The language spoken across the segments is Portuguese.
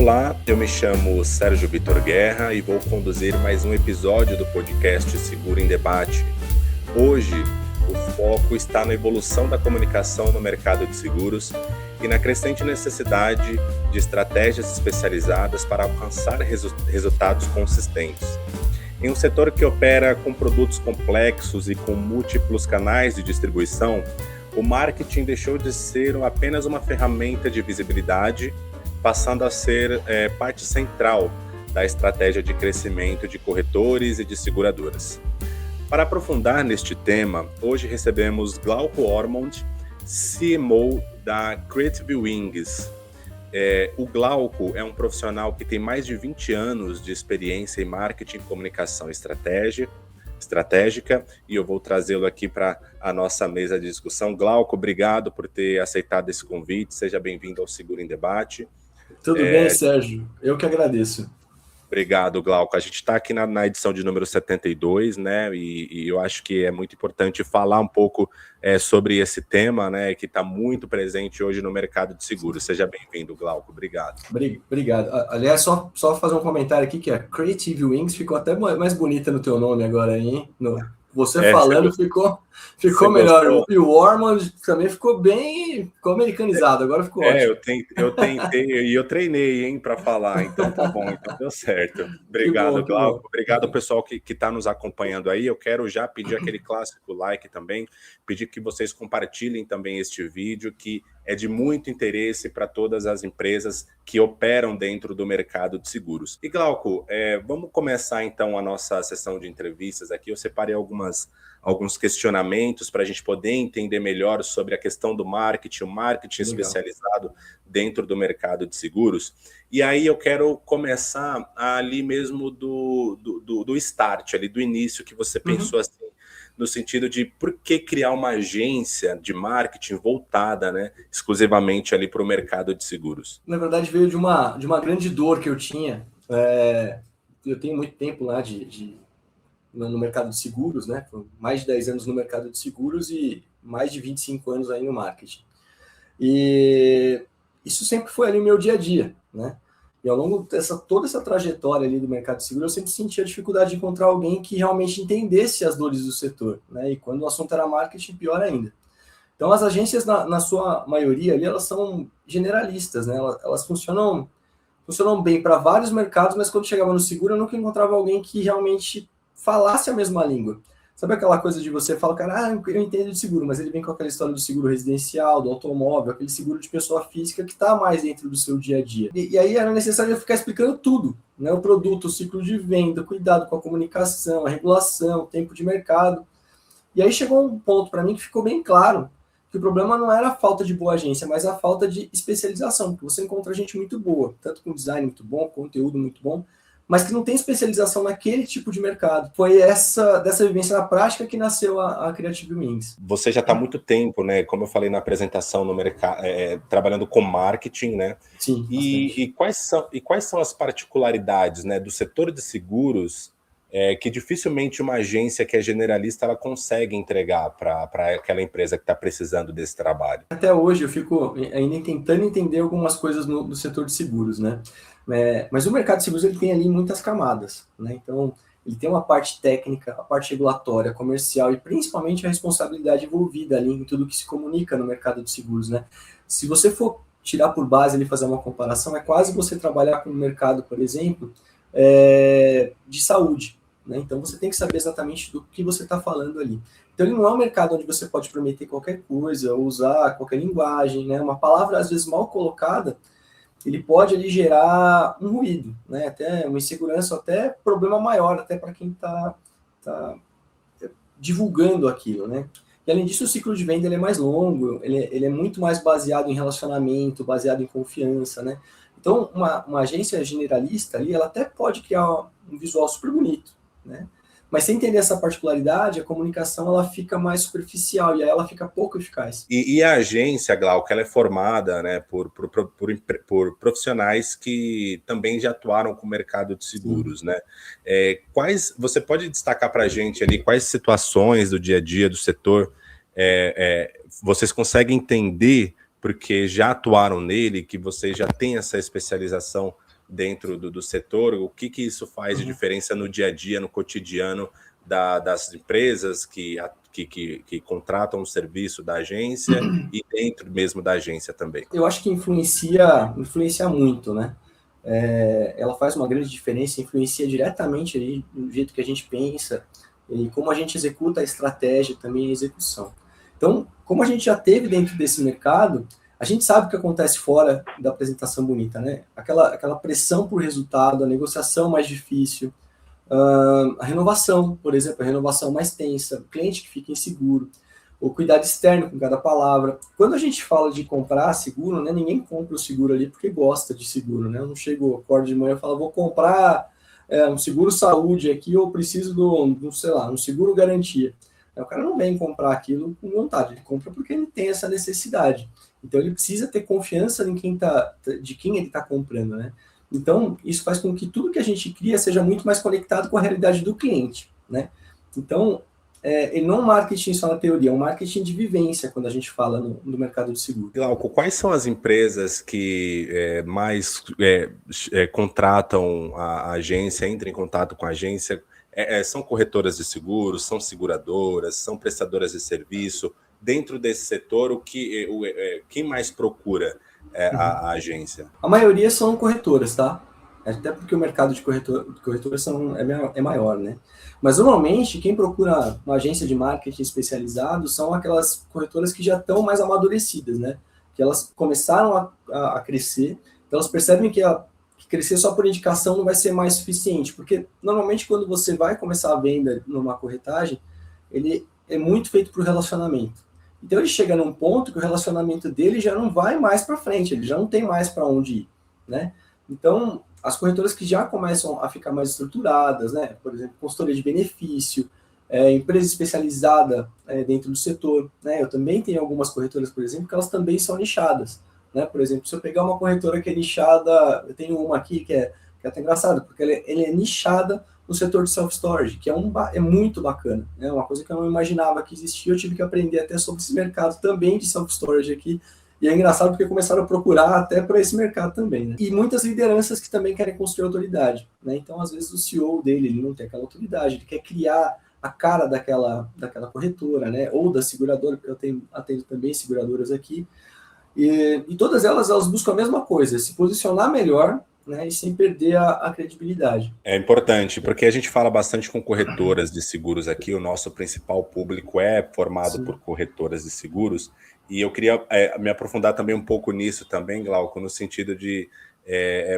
Olá, eu me chamo Sérgio Vitor Guerra e vou conduzir mais um episódio do podcast Seguro em Debate. Hoje, o foco está na evolução da comunicação no mercado de seguros e na crescente necessidade de estratégias especializadas para alcançar resultados consistentes. Em um setor que opera com produtos complexos e com múltiplos canais de distribuição, o marketing deixou de ser apenas uma ferramenta de visibilidade, passando a ser parte central da estratégia de crescimento de corretores e de seguradoras. Para aprofundar neste tema, hoje recebemos Glauco Ormond, CMO da Creative Wings. O Glauco é um profissional que tem mais de 20 anos de experiência em marketing e comunicação estratégica, e eu vou trazê-lo aqui para a nossa mesa de discussão. Glauco, obrigado por ter aceitado esse convite, seja bem-vindo ao Seguro em Debate. Tudo bem, Sérgio? Eu que agradeço. Obrigado, Glauco. A gente está aqui na edição de número 72, né? E eu acho que é muito importante falar um pouco sobre esse tema, né? Que está muito presente hoje no mercado de seguros. Seja bem-vindo, Glauco. Obrigado. Obrigado. Aliás, só fazer um comentário aqui que a Creative Wings ficou até mais bonita no teu nome agora, hein? Você falando ficou melhor. Gostou? E o Ormond também ficou americanizado, agora ficou ótimo. Eu tentei e eu treinei, hein, para falar, então tá bom, então deu certo. Obrigado, Glauco. Obrigado ao pessoal que está nos acompanhando aí. Eu quero já pedir aquele clássico like também, pedir que vocês compartilhem também este vídeo, que é de muito interesse para todas as empresas que operam dentro do mercado de seguros. E, Glauco, vamos começar então a nossa sessão de entrevistas aqui. Eu separei alguns questionamentos para a gente poder entender melhor sobre a questão do marketing, o marketing especializado dentro do mercado de seguros. E aí eu quero começar ali mesmo do start, ali do início, que você pensou assim, no sentido de por que criar uma agência de marketing voltada, né, exclusivamente ali para o mercado de seguros? Na verdade, veio de uma grande dor que eu tinha. Eu tenho muito tempo lá no mercado de seguros, né? Mais de 10 anos no mercado de seguros e mais de 25 anos aí no marketing. E isso sempre foi ali o meu dia a dia, né? E ao longo toda essa trajetória ali do mercado de seguros, eu sempre sentia a dificuldade de encontrar alguém que realmente entendesse as dores do setor, né? E quando o assunto era marketing, pior ainda. Então, as agências, na sua maioria ali, elas são generalistas, né? Elas funcionam bem para vários mercados, mas quando chegava no seguro, eu nunca encontrava alguém que realmente falasse a mesma língua. Sabe aquela coisa de você falar, cara, eu entendo de seguro, mas ele vem com aquela história do seguro residencial, do automóvel, aquele seguro de pessoa física que está mais dentro do seu dia a dia. E aí era necessário eu ficar explicando tudo, né? O produto, o ciclo de venda, cuidado com a comunicação, a regulação, o tempo de mercado. E aí chegou um ponto para mim que ficou bem claro que o problema não era a falta de boa agência, mas a falta de especialização, porque você encontra gente muito boa, tanto com design muito bom, conteúdo muito bom, mas que não tem especialização naquele tipo de mercado. Foi dessa vivência na prática que nasceu a Creative Wings. Você já está há muito tempo, né? Como eu falei na apresentação, no mercado, trabalhando com marketing, né? Sim. E quais são as particularidades, né, do setor de seguros que dificilmente uma agência que é generalista ela consegue entregar para aquela empresa que está precisando desse trabalho? Até hoje eu fico ainda tentando entender algumas coisas do setor de seguros, né? Mas o mercado de seguros ele tem ali muitas camadas, né? Então ele tem uma parte técnica, a parte regulatória, comercial e principalmente a responsabilidade envolvida ali em tudo que se comunica no mercado de seguros, né? Se você for tirar por base ali fazer uma comparação, é quase você trabalhar com um mercado, por exemplo, de saúde, né? Então você tem que saber exatamente do que você está falando ali. Então ele não é um mercado onde você pode prometer qualquer coisa, ou usar qualquer linguagem, né? Uma palavra às vezes mal colocada, ele pode ali gerar um ruído, né? Até uma insegurança, até problema maior, até para quem está divulgando aquilo, né? E além disso, o ciclo de venda ele é mais longo, ele é muito mais baseado em relacionamento, baseado em confiança, né? Então, uma agência generalista ali, ela até pode criar um visual super bonito, né? Mas sem entender essa particularidade, a comunicação ela fica mais superficial e aí ela fica pouco eficaz. E a agência, Glauco, ela é formada, né, por profissionais que também já atuaram com o mercado de seguros, né? Você pode destacar para a gente ali quais situações do dia a dia do setor vocês conseguem entender porque já atuaram nele, que vocês já têm essa especialização dentro do setor, o que isso faz de diferença no dia a dia, no cotidiano das empresas que contratam o serviço da agência e dentro mesmo da agência também? Eu acho que influencia muito, né? Ela faz uma grande diferença, influencia diretamente ali do jeito que a gente pensa e como a gente executa a estratégia também a execução. Então, como a gente já teve dentro desse mercado, a gente sabe o que acontece fora da apresentação bonita, né? Aquela pressão por resultado, a negociação mais difícil, a renovação, por exemplo, a renovação mais tensa, o cliente que fica inseguro, o cuidado externo com cada palavra. Quando a gente fala de comprar seguro, né, ninguém compra o seguro ali porque gosta de seguro, né? Eu não chego, acordo de manhã e falo, vou comprar um seguro saúde aqui, ou preciso sei lá, um seguro garantia. O cara não vem comprar aquilo com vontade, ele compra porque ele tem essa necessidade. Então ele precisa ter confiança de quem ele está comprando, né? Então isso faz com que tudo que a gente cria seja muito mais conectado com a realidade do cliente, né? Então ele não é um marketing só na teoria, é um marketing de vivência quando a gente fala no mercado de seguro. Glauco, quais são as empresas que mais contratam a agência, entram em contato com a agência? São corretoras de seguros, são seguradoras, são prestadoras de serviço? Dentro desse setor, quem mais procura a agência? A maioria são corretoras, tá? Até porque o mercado de corretoras é maior, né? Mas normalmente quem procura uma agência de marketing especializado são aquelas corretoras que já estão mais amadurecidas, né? Que elas começaram a crescer, então elas percebem que crescer só por indicação não vai ser mais suficiente, porque normalmente quando você vai começar a venda numa corretagem, ele é muito feito para o relacionamento. Então ele chega num ponto que o relacionamento dele já não vai mais para frente, ele já não tem mais para onde ir, né? Então as corretoras que já começam a ficar mais estruturadas, né? Por exemplo, consultoria de benefício, empresa especializada dentro do setor, né? Eu também tenho algumas corretoras, por exemplo, que elas também são nichadas. Né? Por exemplo, se eu pegar uma corretora que é nichada, eu tenho uma aqui que é até engraçada, porque ela é nichada no setor de self-storage, que é muito bacana. É uma coisa que eu não imaginava que existia, eu tive que aprender até sobre esse mercado também de self-storage aqui, e é engraçado porque começaram a procurar até para esse mercado também. Né? E muitas lideranças que também querem construir autoridade. Né? Então, às vezes, o CEO dele ele não tem aquela autoridade, ele quer criar a cara daquela corretora, né? Ou da seguradora, porque eu atendo também seguradoras aqui, e todas elas buscam a mesma coisa, se posicionar melhor, né, e sem perder a credibilidade. É importante, porque a gente fala bastante com corretoras de seguros aqui, o nosso principal público é formado Sim. por corretoras de seguros, e eu queria me aprofundar também um pouco nisso também, Glauco, no sentido de,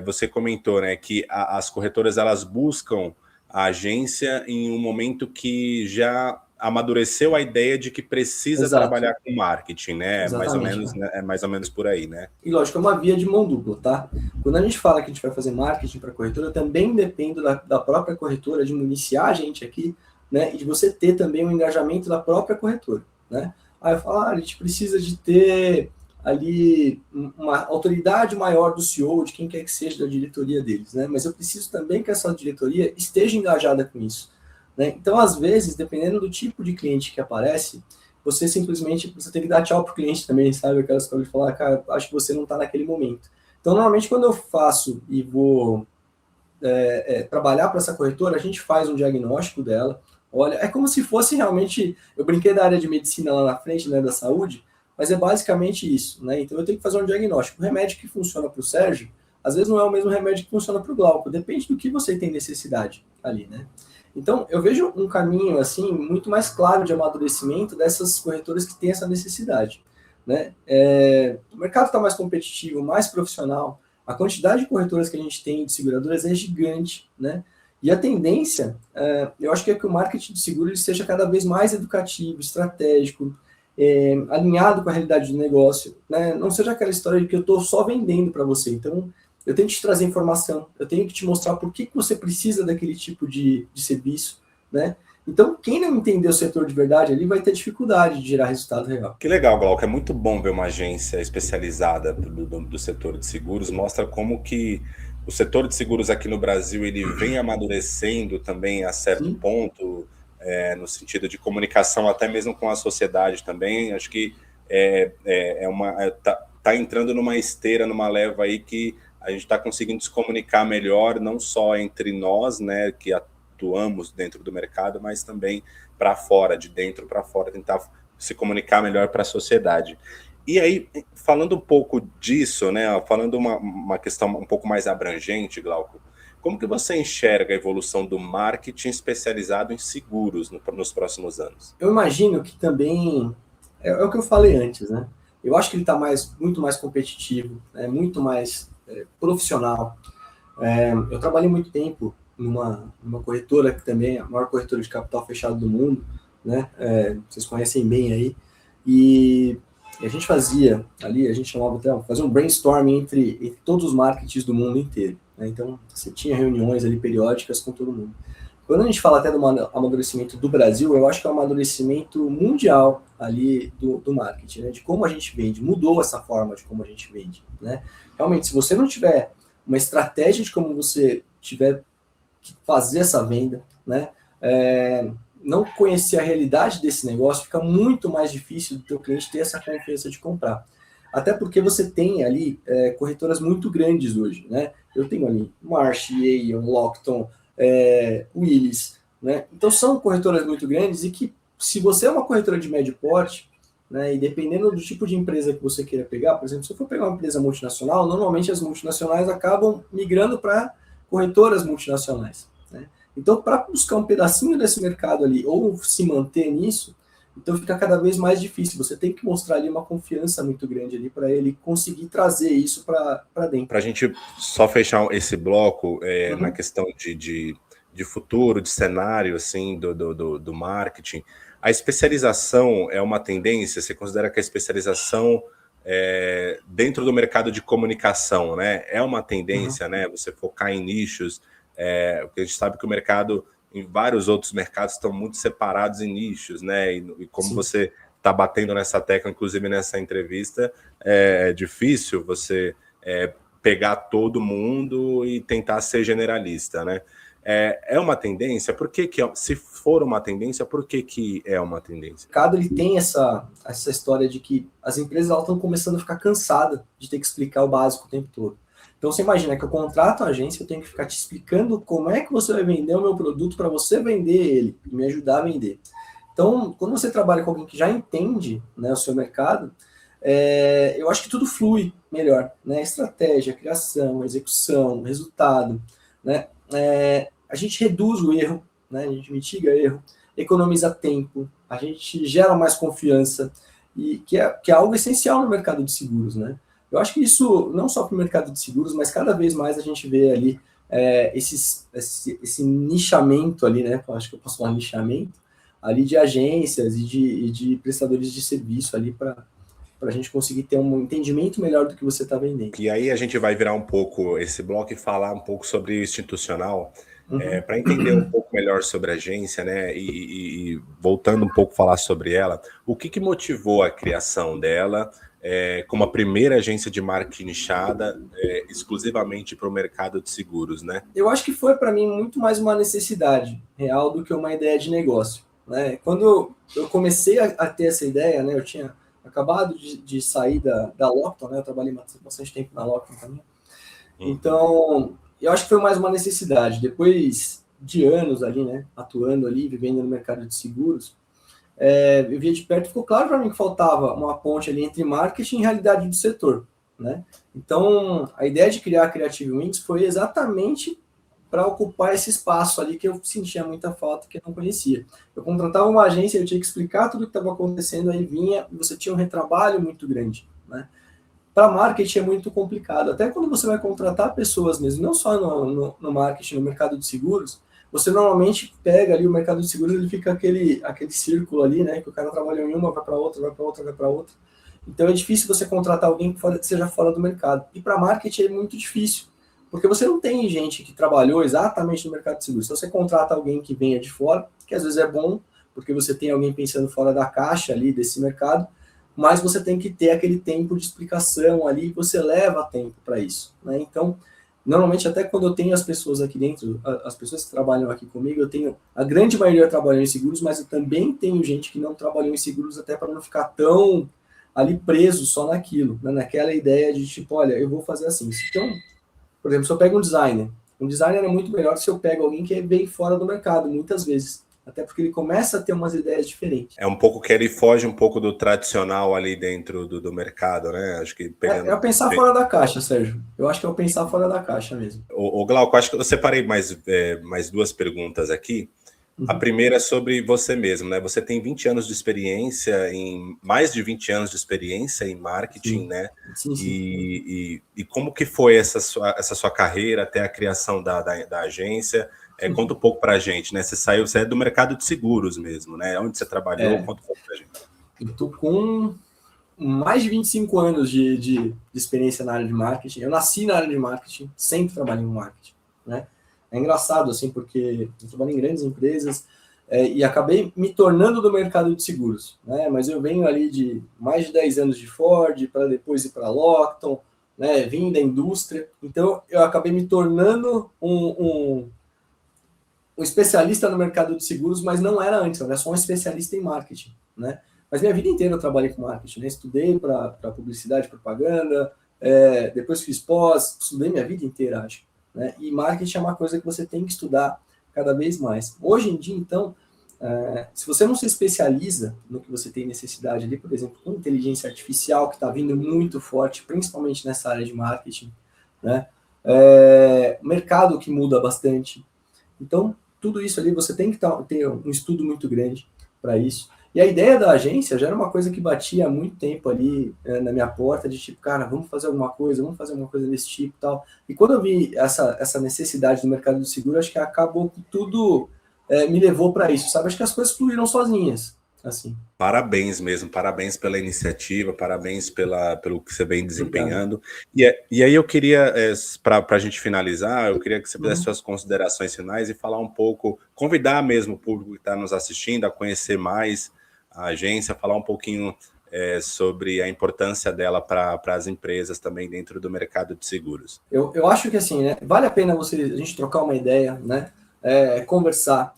você comentou, né, que as corretoras elas buscam a agência em um momento que já amadureceu a ideia de que precisa Exato. Trabalhar com marketing, né? Mais ou menos por aí, né? E lógico, é uma via de mão dupla, tá? Quando a gente fala que a gente vai fazer marketing para corretora, também depende da própria corretora de municiar a gente aqui, né? E de você ter também o engajamento da própria corretora, né? Aí eu falo, a gente precisa de ter ali uma autoridade maior do CEO, de quem quer que seja da diretoria deles, né? Mas eu preciso também que essa diretoria esteja engajada com isso. Né? Então, às vezes, dependendo do tipo de cliente que aparece, você tem que dar tchau para o cliente também, sabe? Aquelas coisas de falar, cara, acho que você não está naquele momento. Então, normalmente, quando eu faço e vou trabalhar para essa corretora, a gente faz um diagnóstico dela. Olha, é como se fosse realmente... Eu brinquei da área de medicina lá na frente, né, da saúde, mas é basicamente isso. Né? Então, eu tenho que fazer um diagnóstico. O remédio que funciona para o Sérgio, às vezes não é o mesmo remédio que funciona para o Glauco. Depende do que você tem necessidade ali, né? Então, eu vejo um caminho, assim, muito mais claro de amadurecimento dessas corretoras que têm essa necessidade, né? O mercado está mais competitivo, mais profissional, a quantidade de corretoras que a gente tem de seguradoras é gigante, né? E a tendência, eu acho que é que o marketing de seguro ele seja cada vez mais educativo, estratégico, alinhado com a realidade do negócio, né? Não seja aquela história de que eu estou só vendendo para você, então... Eu tenho que te trazer informação, eu tenho que te mostrar por que você precisa daquele tipo de serviço, né? Então, quem não entender o setor de verdade ali vai ter dificuldade de gerar resultado real. Que legal, Glauco. É muito bom ver uma agência especializada do setor de seguros. Mostra como que o setor de seguros aqui no Brasil ele vem amadurecendo também a certo Sim. ponto, no sentido de comunicação até mesmo com a sociedade também. Acho que tá entrando numa esteira, numa leva aí que a gente está conseguindo se comunicar melhor, não só entre nós, né, que atuamos dentro do mercado, mas também para fora, de dentro para fora, tentar se comunicar melhor para a sociedade. E aí, falando um pouco disso, né, falando uma questão um pouco mais abrangente, Glauco, como que você enxerga a evolução do marketing especializado em seguros nos próximos anos? Eu imagino que também é o que eu falei antes, né? Eu acho que ele está muito mais competitivo, muito mais profissional. Eu trabalhei muito tempo numa corretora que também é a maior corretora de capital fechado do mundo, né? Vocês conhecem bem aí. E a gente fazia ali, a gente chamava até fazer um brainstorming entre todos os marketings do mundo inteiro, né? Então, você tinha reuniões ali periódicas com todo mundo. Quando a gente fala até do amadurecimento do Brasil, eu acho que é um amadurecimento mundial ali do marketing, né? De como a gente vende, mudou essa forma de como a gente vende, né? Realmente, se você não tiver uma estratégia de como você tiver que fazer essa venda, né? Não conhecer a realidade desse negócio, fica muito mais difícil do teu cliente ter essa confiança de comprar. Até porque você tem ali corretoras muito grandes hoje, né? Eu tenho ali Marsh, Aon, Lockton, Willis, né? Então são corretoras muito grandes e que, se você é uma corretora de médio porte, né, e dependendo do tipo de empresa que você queira pegar, por exemplo, se eu for pegar uma empresa multinacional, normalmente as multinacionais acabam migrando para corretoras multinacionais, né? Então, para buscar um pedacinho desse mercado ali, ou se manter nisso, então fica cada vez mais difícil. Você tem que mostrar ali uma confiança muito grande ali para ele conseguir trazer isso para dentro. Para a gente só fechar esse bloco na questão de futuro, de cenário assim, do marketing, a especialização é uma tendência? Você considera que a especialização dentro do mercado de comunicação, né, é uma tendência, né? Você focar em nichos, porque a gente sabe que o mercado, em vários outros mercados, estão muito separados em nichos, né? E como Sim. Você está batendo nessa tecla, inclusive nessa entrevista, é difícil você pegar todo mundo e tentar ser generalista, né? É uma tendência? Por que se for uma tendência, por que é uma tendência? O mercado ele tem essa história de que as empresas estão começando a ficar cansadas de ter que explicar o básico o tempo todo. Então, você imagina que eu contrato a agência, eu tenho que ficar te explicando como é que você vai vender o meu produto para você vender ele e me ajudar a vender. Então, quando você trabalha com alguém que já entende, né, o seu mercado, eu acho que tudo flui melhor, né? Estratégia, criação, execução, resultado, né? A gente reduz o erro, né? A gente mitiga erro, economiza tempo, a gente gera mais confiança, e que é algo essencial no mercado de seguros, né? Eu acho que isso, não só para o mercado de seguros, mas cada vez mais a gente vê ali esse nichamento ali, né? Eu acho que eu posso falar nichamento, ali de agências e de prestadores de serviço ali para a gente conseguir ter um entendimento melhor do que você está vendendo. E aí a gente vai virar um pouco esse bloco e falar um pouco sobre o institucional, para entender um pouco melhor sobre a agência, né? E voltando um pouco a falar sobre ela, o que motivou a criação dela como a primeira agência de marketing nichada exclusivamente para o mercado de seguros, né? Eu acho que foi, para mim, muito mais uma necessidade real do que uma ideia de negócio, né? Quando eu comecei a ter essa ideia, né, eu tinha acabado de sair da Lockton, né? Eu trabalhei bastante tempo na Lockton também. Então, eu acho que foi mais uma necessidade. Depois de anos ali, né, atuando ali, vivendo no mercado de seguros, eu via de perto, ficou claro para mim que faltava uma ponte ali entre marketing e realidade do setor, né? Então, a ideia de criar a Creative Wings foi exatamente para ocupar esse espaço ali que eu sentia muita falta, que eu não conhecia. Eu contratava uma agência, eu tinha que explicar tudo o que estava acontecendo, aí vinha, você tinha um retrabalho muito grande, né? Para marketing é muito complicado, até quando você vai contratar pessoas mesmo, não só no marketing, no mercado de seguros, você normalmente pega ali o mercado de seguros, ele fica aquele círculo ali, né, que o cara trabalha em uma, vai para outra, vai para outra, vai para outra. Então é difícil você contratar alguém que seja fora do mercado. E para marketing é muito difícil, porque você não tem gente que trabalhou exatamente no mercado de seguros. Então você contrata alguém que venha de fora, que às vezes é bom, porque você tem alguém pensando fora da caixa ali desse mercado, mas você tem que ter aquele tempo de explicação ali, você leva tempo para isso, né? Então, normalmente, até quando eu tenho as pessoas aqui dentro, as pessoas que trabalham aqui comigo, eu tenho, a grande maioria trabalhando em seguros, mas eu também tenho gente que não trabalhou em seguros, até para não ficar tão ali preso só naquilo, né? Naquela ideia de tipo, olha, eu vou fazer assim. Então, Por exemplo, se eu pego um designer é muito melhor se eu pego alguém que vem fora do mercado, muitas vezes. Até porque ele começa a ter umas ideias diferentes. É um pouco que ele foge um pouco do tradicional ali dentro do mercado, né? Acho que pegando... É o pensar fora da caixa, Sérgio. Eu acho que é o pensar fora da caixa mesmo. O Glauco, acho que eu separei mais 2 perguntas aqui. A primeira é sobre você mesmo, né? Você tem 20 anos de experiência, mais de 20 anos de experiência em marketing, sim, né? Sim. E como que foi essa sua carreira até a criação da agência? Conta um pouco pra gente, né? Você é do mercado de seguros mesmo, né? Onde você trabalhou? Conta um pouco pra gente. Eu tô com mais de 25 anos de experiência na área de marketing. Eu nasci na área de marketing, sempre trabalhei em marketing, né? É engraçado, assim, porque eu trabalho em grandes empresas e acabei me tornando do mercado de seguros, né? Mas eu venho ali de mais de 10 anos de Ford, para depois ir para Lockton, né? Vim da indústria. Então, eu acabei me tornando um especialista no mercado de seguros, mas não era antes, eu era só um especialista em marketing, né? Mas minha vida inteira eu trabalhei com marketing, né? Estudei para publicidade e propaganda, depois fiz pós, estudei minha vida inteira, acho. Né? E marketing é uma coisa que você tem que estudar cada vez mais. Hoje em dia, então, se você não se especializa no que você tem necessidade ali, por exemplo, com inteligência artificial, que está vindo muito forte, principalmente nessa área de marketing, né? Mercado que muda bastante. Então, tudo isso ali, você tem que ter um estudo muito grande para isso. E a ideia da agência já era uma coisa que batia há muito tempo ali na minha porta, de tipo, cara, vamos fazer alguma coisa desse tipo e tal. E quando eu vi essa necessidade do mercado do seguro, acho que acabou que tudo me levou para isso, sabe? Acho que as coisas fluíram sozinhas, assim. Parabéns mesmo, parabéns pela iniciativa, parabéns pelo que você vem desempenhando. E aí eu queria, para a gente finalizar, eu queria que você fizesse suas considerações finais e falar um pouco, convidar mesmo o público que está nos assistindo a conhecer mais a agência, falar um pouquinho sobre a importância dela para as empresas também dentro do mercado de seguros. Eu acho que assim, né, vale a pena a gente trocar uma ideia, né, conversar.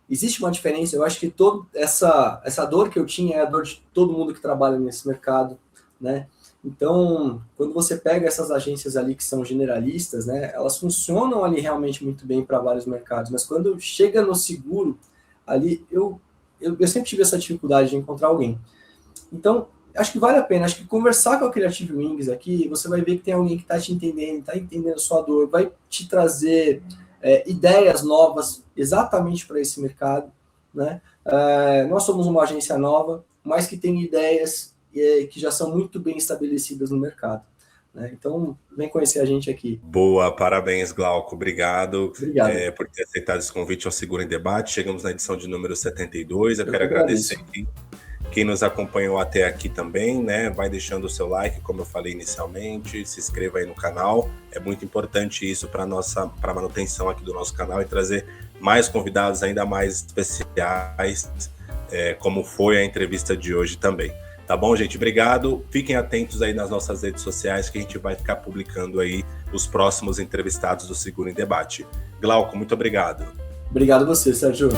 Existe uma diferença, eu acho que toda essa dor que eu tinha é a dor de todo mundo que trabalha nesse mercado, né? Então, quando você pega essas agências ali que são generalistas, né, elas funcionam ali realmente muito bem para vários mercados, mas quando chega no seguro, ali eu sempre tive essa dificuldade de encontrar alguém. Então, acho que vale a pena, acho que conversar com a Creative Wings aqui, você vai ver que tem alguém que está te entendendo, está entendendo a sua dor, vai te trazer ideias novas exatamente para esse mercado, né? Nós somos uma agência nova, mas que tem ideias que já são muito bem estabelecidas no mercado, né? Então, vem conhecer a gente aqui. Boa, parabéns, Glauco. Obrigado por ter aceitado esse convite ao Seguro em Debate. Chegamos na edição de número 72. Eu quero agradecer quem nos acompanhou até aqui também, né? Vai deixando o seu like, como eu falei inicialmente, se inscreva aí no canal. É muito importante isso para a manutenção aqui do nosso canal e trazer mais convidados ainda mais especiais, como foi a entrevista de hoje também. Tá bom, gente? Obrigado. Fiquem atentos aí nas nossas redes sociais que a gente vai ficar publicando aí os próximos entrevistados do Seguro em Debate. Glauco, muito obrigado. Obrigado a você, Sérgio.